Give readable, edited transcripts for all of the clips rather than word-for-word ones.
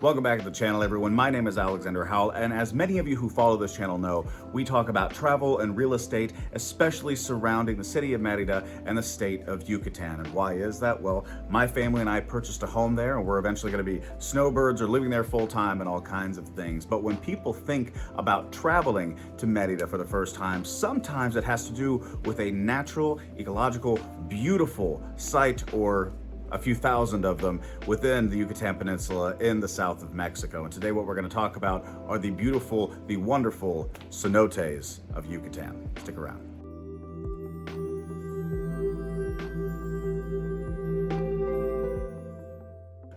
Welcome back to the channel, everyone. My name is Alexander Howell, and as many of you who follow this channel know, we talk about travel and real estate, especially surrounding the city of Merida and the state of Yucatan. And why is that? Well, my family and I purchased a home there, and we're eventually going to be snowbirds or living there full time and all kinds of things. But when people think about traveling to Merida for the first time, sometimes it has to do with a natural, ecological, beautiful site or a few thousand of them within the Yucatan Peninsula in the south of Mexico. And today what we're going to talk about are the beautiful, the wonderful cenotes of Yucatan. Stick around.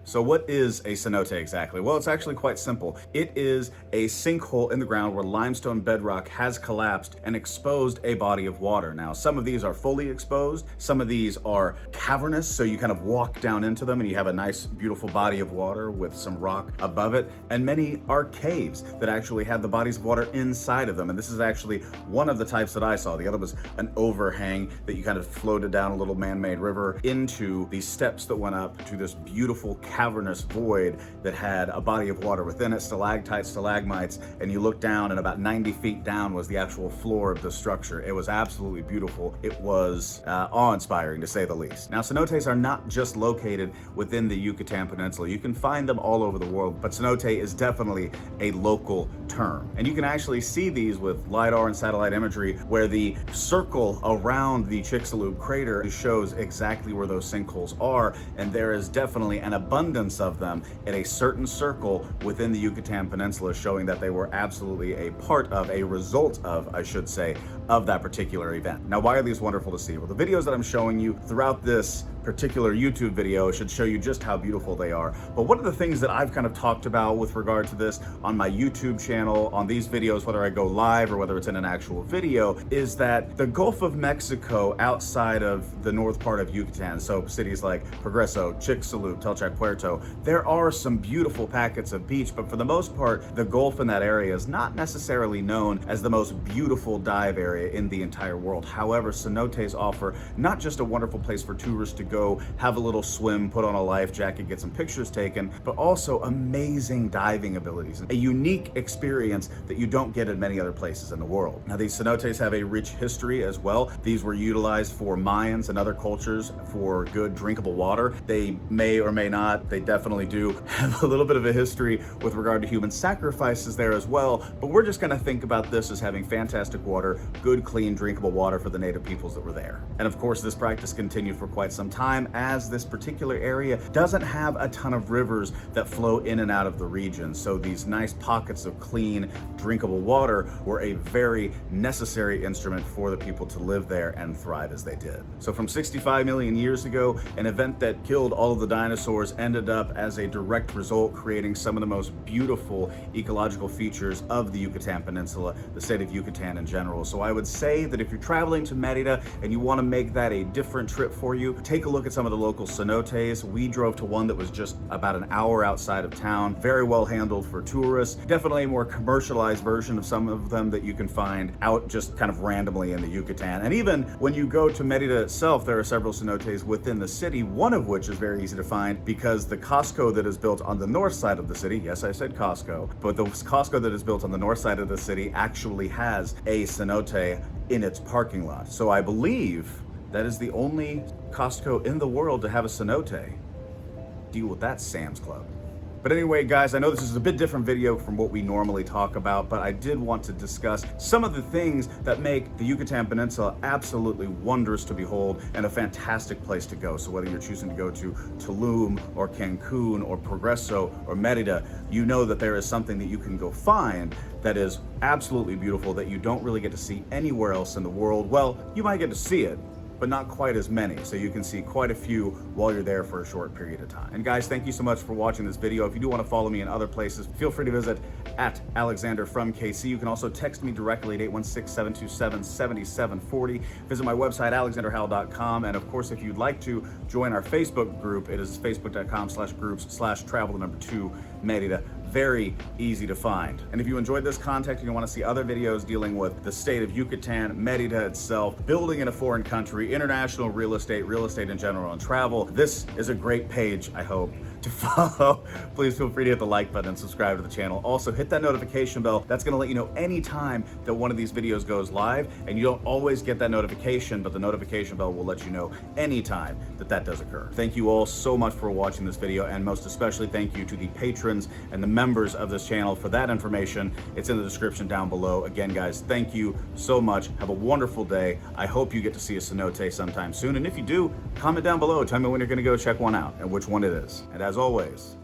So what is a cenote exactly? Well, it's actually quite simple. It is a sinkhole in the ground where limestone bedrock has collapsed and exposed a body of water. Now, some of these are fully exposed. Some of these are cavernous, so you kind of walk down into them and you have a nice, beautiful body of water with some rock above it. And many are caves that actually have the bodies of water inside of them. And this is actually one of the types that I saw. The other was an overhang that you kind of floated down a little man-made river into these steps that went up to this beautiful cavernous void that had a body of water within it, stalactites, stalagmites, and you look down and about 90 feet down was the actual floor of the structure. It was absolutely beautiful. It was awe-inspiring to say the least. Now, cenotes are not just located within the Yucatan Peninsula. You can find them all over the world, but cenote is definitely a local term. And you can actually see these with LiDAR and satellite imagery where the circle around the Chicxulub crater shows exactly where those sinkholes are, and there is definitely an abundance of them in a certain circle within the Yucatan Peninsula, showing that they were absolutely a part of, a result of, I should say, of that particular event. Now, why are these wonderful to see? Well, the videos that I'm showing you throughout this particular YouTube video should show you just how beautiful they are. But one of the things that I've kind of talked about with regard to this on my YouTube channel, on these videos, whether I go live or whether it's in an actual video, is that the Gulf of Mexico outside of the north part of Yucatan, so cities like Progreso, Chicxulub, Telchac, Puerto, there are some beautiful pockets of beach, but for the most part, the Gulf in that area is not necessarily known as the most beautiful dive area in the entire world. However, cenotes offer not just a wonderful place for tourists to go have a little swim, put on a life jacket, get some pictures taken, but also amazing diving abilities, a unique experience that you don't get in many other places in the world. Now, these cenotes have a rich history as well. These were utilized for Mayans and other cultures for good drinkable water. They may or may not, they definitely do have a little bit of a history with regard to human sacrifices there as well, but we're just going to think about this as having fantastic water, good, clean, drinkable water for the native peoples that were there. And of course, this practice continued for quite some time, as this particular area doesn't have a ton of rivers that flow in and out of the region. So these nice pockets of clean, drinkable water were a very necessary instrument for the people to live there and thrive as they did. So from 65 million years ago, an event that killed all of the dinosaurs ended up as a direct result creating some of the most beautiful ecological features of the Yucatan Peninsula, the state of Yucatan in general. So I would say that if you're traveling to Merida and you want to make that a different trip for you, take a look at some of the local cenotes. We drove to one that was just about an hour outside of town, very well handled for tourists, definitely a more commercialized version of some of them that you can find out just kind of randomly in the Yucatan. And even when you go to Merida itself, there are several cenotes within the city, one of which is very easy to find because the Costco that is built on the north side of the city, yes, I said Costco, but the Costco that is built on the north side of the city actually has a cenote in its parking lot. So I believe that is the only Costco in the world to have a cenote. Deal with that, Sam's Club. But anyway, guys, I know this is a bit different video from what we normally talk about, but I did want to discuss some of the things that make the Yucatan Peninsula absolutely wondrous to behold and a fantastic place to go. So whether you're choosing to go to Tulum or Cancun or Progreso or Merida, you know that there is something that you can go find that is absolutely beautiful that you don't really get to see anywhere else in the world. Well, you might get to see it, but not quite as many. So you can see quite a few while you're there for a short period of time. And guys, thank you so much for watching this video. If you do want to follow me in other places, feel free to visit at Alexander from KC. You can also text me directly at 816-727-7740. Visit my website, alexanderhowell.com. And of course, if you'd like to join our Facebook group, it is facebook.com/groups/travel2 Merida. Very easy to find. And if you enjoyed this content and you want to see other videos dealing with the state of Yucatan, Merida itself, building in a foreign country, international real estate in general, and travel, this is a great page, I hope, to follow, please feel free to hit the like button and subscribe to the channel. Also, hit that notification bell. That's going to let you know anytime that one of these videos goes live, and you don't always get that notification, but the notification bell will let you know anytime that that does occur. Thank you all so much for watching this video, and most especially thank you to the patrons and the members of this channel for that information. It's in the description down below. Again, guys, thank you so much. Have a wonderful day. I hope you get to see a cenote sometime soon, and if you do, comment down below. Tell me when you're going to go check one out and which one it is. And as always,